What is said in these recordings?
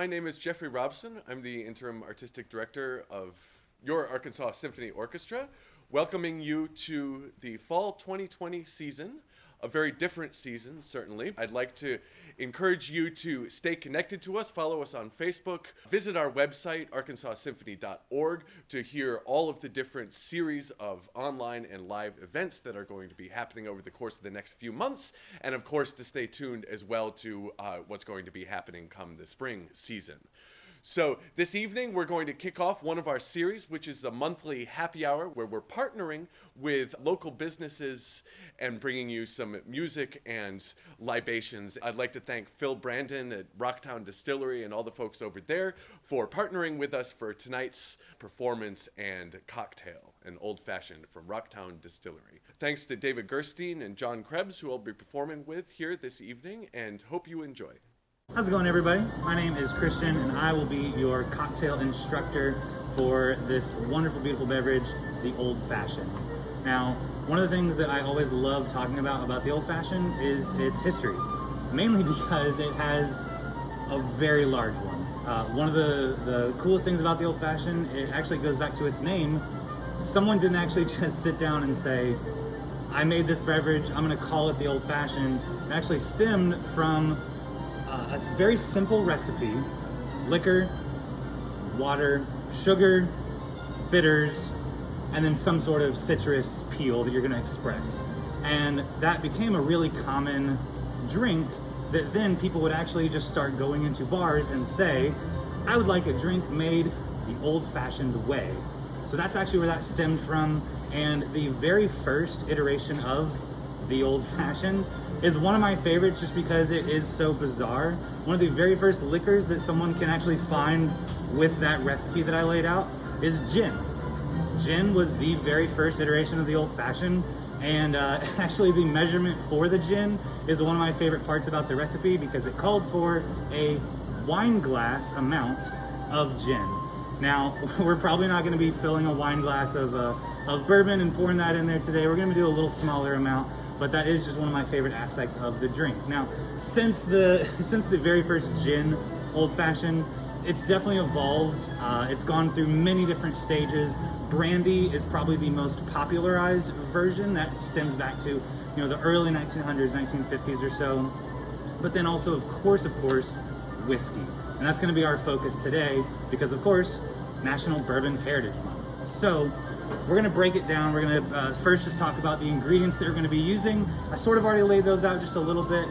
My name is Geoffrey Robson. I'm the interim artistic director of your Arkansas Symphony Orchestra, welcoming you to the fall 2020 season, a very different season, certainly. I'd like to encourage you to stay connected to us, follow us on Facebook, visit our website, arkansasymphony.org, to hear all of the different series of online and live events that are going to be happening over the course of the next few months, and of course to stay tuned as well to what's going to be happening come the spring season. So this evening, we're going to kick off one of our series, which is a monthly happy hour where we're partnering with local businesses and bringing you some music and libations. I'd like to thank Phil Brandon at Rocktown Distillery and all the folks over there for partnering with us for tonight's performance and cocktail, an old-fashioned from Rocktown Distillery. Thanks to David Gerstein and John Krebs, who I'll be performing with here this evening, and hope you enjoy. How's it going, everybody? My name is Christian, and I will be your cocktail instructor for this wonderful, beautiful beverage, the Old Fashioned. Now, one of the things that I always love talking about the Old Fashioned is its history, mainly because it has a very large one. One of the coolest things about the Old Fashioned, it actually goes back to its name. Someone didn't actually just sit down and say, I made this beverage, I'm going to call it the Old Fashioned. It actually stemmed from a very simple recipe: liquor, water, sugar, bitters, and then some sort of citrus peel that you're going to express. And that became a really common drink that then people would actually just start going into bars and say, I would like a drink made the old-fashioned way. So that's actually where that stemmed from. And the very first iteration of the Old Fashioned is one of my favorites just because it is so bizarre. One of the very first liquors that someone can actually find with that recipe that I laid out is gin. Gin was the very first iteration of the Old Fashioned, and actually the measurement for the gin is one of my favorite parts about the recipe because it called for a wine glass amount of gin. Now, we're probably not going to be filling a wine glass of bourbon and pouring that in there today. We're going to do a little smaller amount, but that is just one of my favorite aspects of the drink. Now, since the very first gin Old Fashioned, it's definitely evolved. It's gone through many different stages. Brandy is probably the most popularized version. That stems back to, the early 1900s, 1950s or so. But then also, of course, whiskey. And that's going to be our focus today because, of course, National Bourbon Heritage Month. So we're going to break it down. We're going to first just talk about the ingredients that we're going to be using. I sort of already laid those out just a little bit,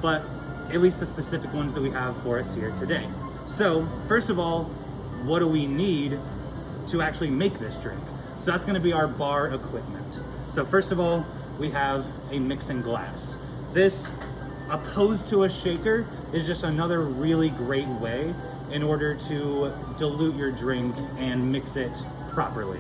but at least the specific ones that we have for us here today. So first of all, what do we need to actually make this drink? So that's going to be our bar equipment. So first of all, we have a mixing glass. This, opposed to a shaker, is just another really great way in order to dilute your drink and mix it properly.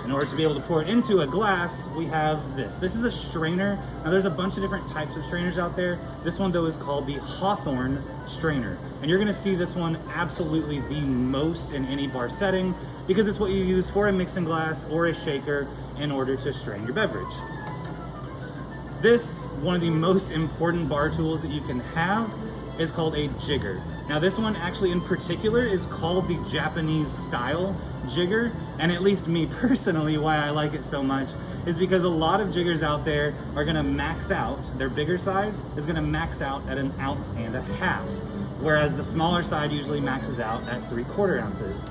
In order to be able to pour it into a glass, we have this. This is a strainer. Now there's a bunch of different types of strainers out there. This one though is called the Hawthorne strainer. And you're gonna see this one absolutely the most in any bar setting because it's what you use for a mixing glass or a shaker in order to strain your beverage. This, one of the most important bar tools that you can have, is called a jigger. Now this one actually in particular is called the Japanese style jigger, and at least me personally, why I like it so much is because a lot of jiggers out there are gonna max out, their bigger side is gonna max out at 1.5 ounces, whereas the smaller side usually maxes out at 3/4 ounces.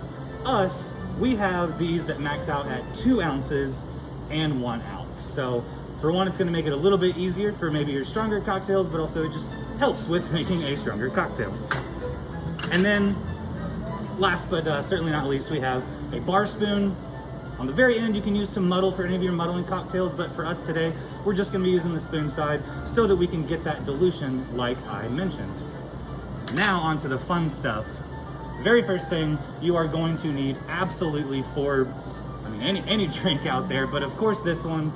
Us, we have these that max out at 2 ounces and 1 ounce. So for one, it's gonna make it a little bit easier for maybe your stronger cocktails, but also it just helps with making a stronger cocktail. And then, last but certainly not least, we have a bar spoon. On the very end, you can use to muddle for any of your muddling cocktails, but for us today, we're just gonna be using the spoon side so that we can get that dilution like I mentioned. Now onto the fun stuff. The very first thing you are going to need absolutely for, any drink out there, but of course this one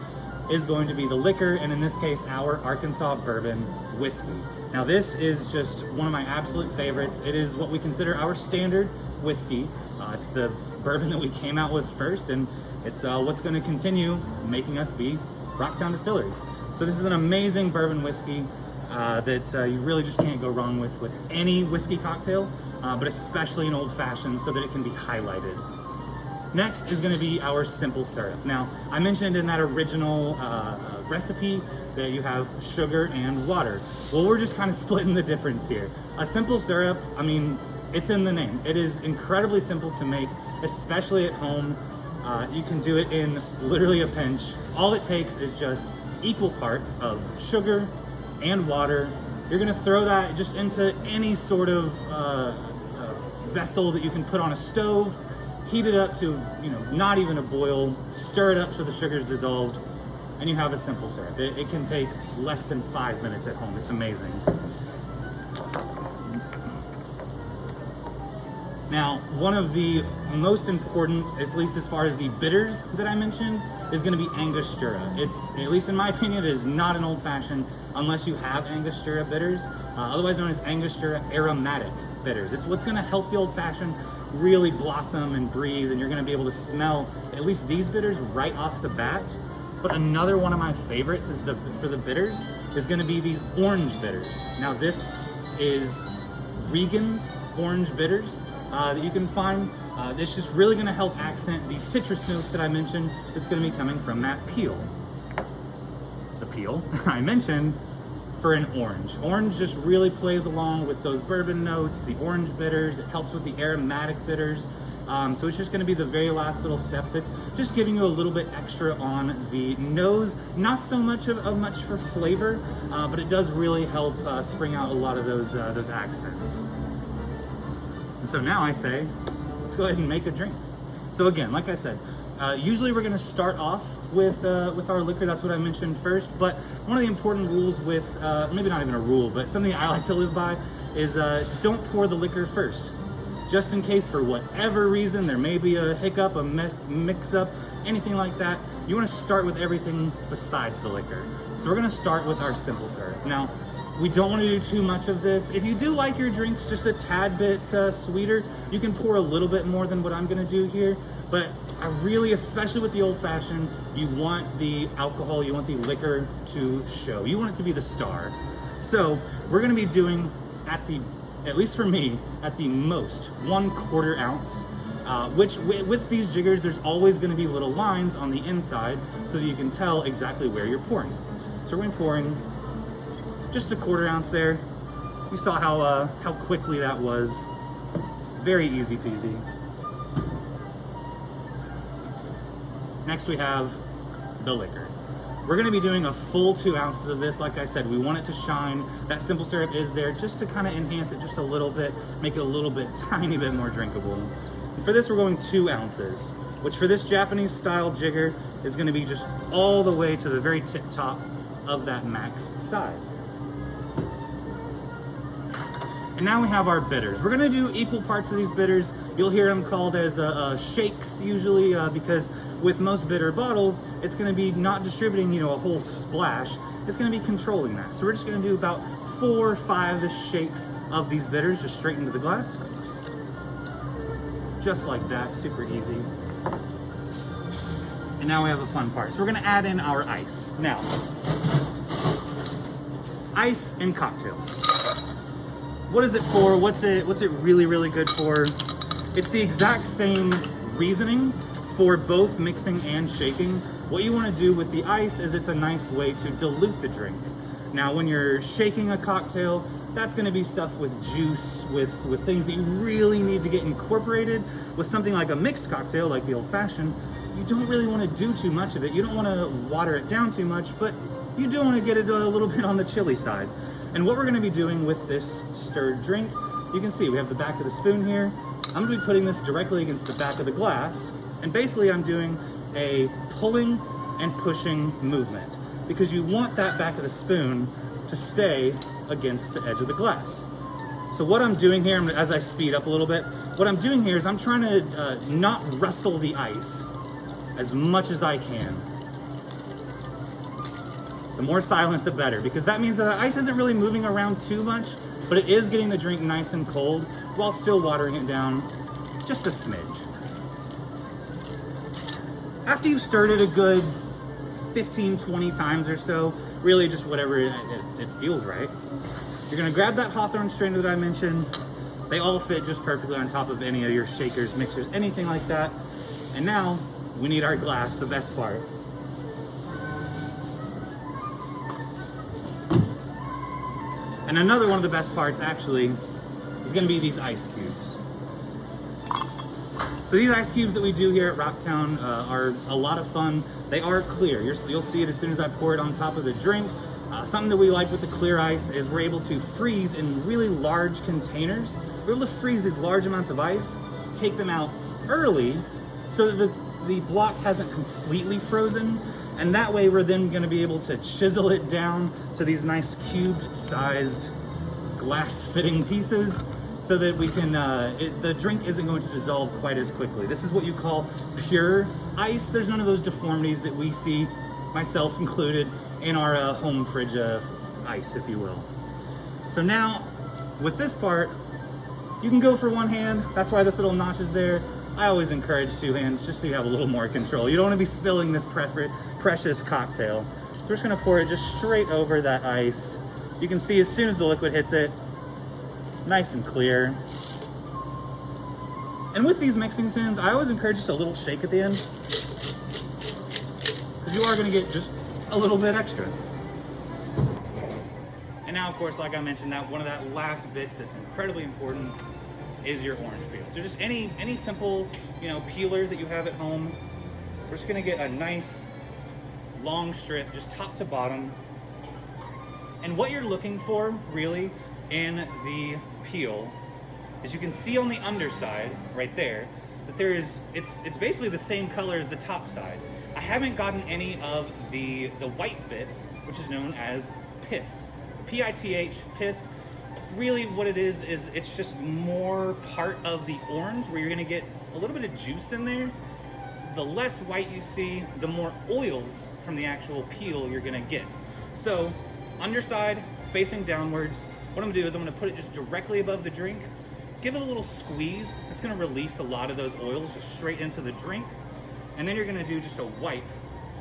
is going to be the liquor, and in this case, our Arkansas bourbon whiskey. Now this is just one of my absolute favorites. It is what we consider our standard whiskey. It's the bourbon that we came out with first, and it's what's going to continue making us be Rocktown Distillery. So this is an amazing bourbon whiskey that you really just can't go wrong with any whiskey cocktail. but especially in old fashioned so that it can be highlighted. Next is going to be our simple syrup. Now, I mentioned in that original recipe that you have sugar and water. Well, we're just kind of splitting the difference here. A simple syrup, I mean, it's in the name. It is incredibly simple to make, especially at home. You can do it in literally a pinch. All it takes is just equal parts of sugar and water. You're gonna throw that just into any sort of vessel that you can put on a stove, heat it up to, not even a boil, stir it up so the sugar's dissolved, and you have a simple syrup. It can take less than 5 minutes at home. It's amazing. Now, one of the most important, at least as far as the bitters that I mentioned, is going to be Angostura. It's, at least in my opinion, it is not an old-fashioned unless you have Angostura bitters, otherwise known as Angostura aromatic bitters. It's what's going to help the old-fashioned really blossom and breathe, and you're going to be able to smell at least these bitters right off the bat. But another one of my favorites is for the bitters is going to be these orange bitters. Now, this is Regan's orange bitters that you can find. This is just really going to help accent the citrus notes that I mentioned that's going to be coming from that peel. The peel I mentioned for an orange. Orange just really plays along with those bourbon notes, the orange bitters. It helps with the aromatic bitters. So it's just going to be the very last little step that's just giving you a little bit extra on the nose. Not so much of much for flavor, but it does really help spring out a lot of those accents. And so now I say, let's go ahead and make a drink. So again, like I said, usually we're going to start off with our liquor. That's what I mentioned first. But one of the important rules with, maybe not even a rule, but something I like to live by is don't pour the liquor first. Just in case, for whatever reason, there may be a hiccup, a mix-up, anything like that, you want to start with everything besides the liquor. So we're going to start with our simple syrup. Now, we don't want to do too much of this. If you do like your drinks just a tad bit sweeter, you can pour a little bit more than what I'm going to do here. But I really, especially with the old-fashioned, you want the alcohol, you want the liquor to show. You want it to be the star. So we're going to be doing at least for me, at the most, 1/4 ounce, which with these jiggers, there's always going to be little lines on the inside so that you can tell exactly where you're pouring. So we're going to be pouring just a 1/4 ounce there. You saw how quickly that was. Very easy peasy. Next we have the liquor. We're going to be doing a full 2 ounces of this. Like I said, we want it to shine. That simple syrup is there just to kind of enhance it just a little bit, make it a little bit, tiny bit more drinkable. And for this, we're going 2 ounces, which for this Japanese style jigger is going to be just all the way to the very tip top of that max side. And now we have our bitters. We're gonna do equal parts of these bitters. You'll hear them called as shakes usually because with most bitter bottles, it's gonna be not distributing, a whole splash. It's gonna be controlling that. So we're just gonna do about 4 or 5 shakes of these bitters just straight into the glass. Just like that, super easy. And now we have the fun part. So we're gonna add in our ice. Now, ice in cocktails. What is it for? What's it really, really good for? It's the exact same reasoning for both mixing and shaking. What you want to do with the ice is it's a nice way to dilute the drink. Now, when you're shaking a cocktail, that's going to be stuff with juice, with things that you really need to get incorporated. With something like a mixed cocktail, like the old-fashioned, you don't really want to do too much of it. You don't want to water it down too much, but you do want to get it a little bit on the chilly side. And what we're going to be doing with this stirred drink, you can see we have the back of the spoon here. I'm going to be putting this directly against the back of the glass, and basically I'm doing a pulling and pushing movement because you want that back of the spoon to stay against the edge of the glass. So what I'm doing here, as I speed up a little bit, what I'm doing here is I'm trying to not rustle the ice as much as I can. The more silent, the better, because that means that the ice isn't really moving around too much, but it is getting the drink nice and cold while still watering it down just a smidge. After you've stirred it a good 15, 20 times or so, really just whatever it feels right, you're gonna grab that Hawthorne strainer that I mentioned, They all fit just perfectly on top of any of your shakers, mixers, anything like that. And now we need our glass, the best part. And another one of the best parts actually is going to be these ice cubes. So these ice cubes that we do here at Rocktown are a lot of fun. They are clear. You'll see it as soon as I pour it on top of the drink. Something that we like with the clear ice is we're able to freeze in really large containers. We're able to freeze these large amounts of ice, take them out early so that the block hasn't completely frozen. And that way we're then going to be able to chisel it down to these nice cubed-sized glass-fitting pieces so that we can, the drink isn't going to dissolve quite as quickly. This is what you call pure ice. There's none of those deformities that we see, myself included, in our home fridge ice, if you will. So now, with this part, you can go for one hand. That's why this little notch is there. I always encourage two hands just so you have a little more control. You don't want to be spilling this precious cocktail. So we're just going to pour it just straight over that ice. You can see as soon as the liquid hits it, nice and clear. And with these mixing tins, I always encourage just a little shake at the end, because you are going to get just a little bit extra. And now, of course, like I mentioned, that one of that last bits that's incredibly important is your orange peel. So just any simple, peeler that you have at home. We're just gonna get a nice long strip, just top to bottom. And what you're looking for, really, in the peel is you can see on the underside, right there, that it's basically the same color as the top side. I haven't gotten any of the white bits, which is known as pith. P-I-T-H, pith. Really what it is it's just more part of the orange where you're going to get a little bit of juice in there. The less white you see, the more oils from the actual peel you're going to get. So underside, facing downwards, what I'm going to do is I'm going to put it just directly above the drink, give it a little squeeze. It's going to release a lot of those oils just straight into the drink. And then you're going to do just a wipe,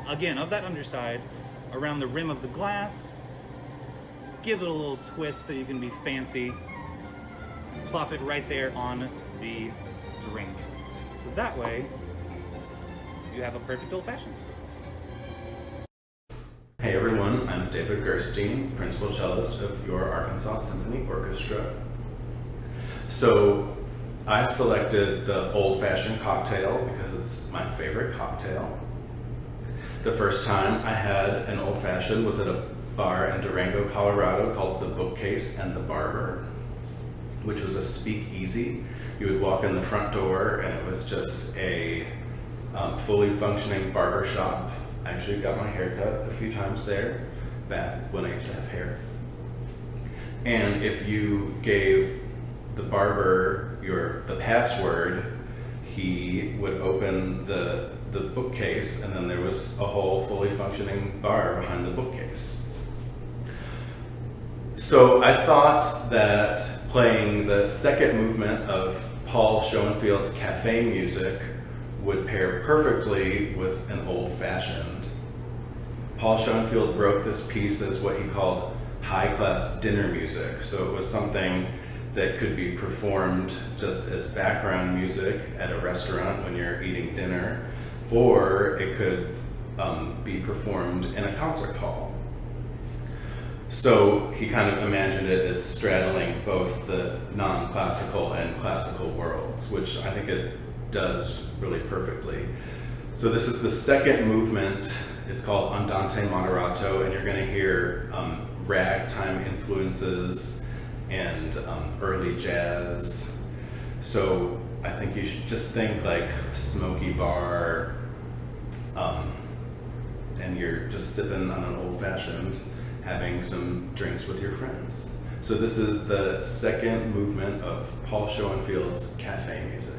again, of that underside around the rim of the glass. Give it a little twist so you can be fancy. Plop it right there on the drink. So that way, you have a perfect old-fashioned. Hey everyone, I'm David Gerstein, principal cellist of your Arkansas Symphony Orchestra. So I selected the old-fashioned cocktail because it's my favorite cocktail. The first time I had an old-fashioned was at a bar in Durango, Colorado called The Bookcase and the Barber, which was a speakeasy. You would walk in the front door and it was just a fully functioning barber shop. I actually got my hair cut a few times there, back when I used to have hair. And if you gave the barber the password, he would open the bookcase and then there was a whole fully functioning bar behind the bookcase. So I thought that playing the second movement of Paul Schoenfeld's cafe music would pair perfectly with an old-fashioned. Paul Schoenfeld wrote this piece as what he called high-class dinner music. So it was something that could be performed just as background music at a restaurant when you're eating dinner, or it could be performed in a concert hall. So he kind of imagined it as straddling both the non-classical and classical worlds, which I think it does really perfectly. So this is the second movement. It's called Andante Moderato, and you're going to hear ragtime influences and early jazz. So I think you should just think like smoky bar, and you're just sipping on an old-fashioned, having some drinks with your friends. So this is the second movement of Paul Schoenfeld's cafe music.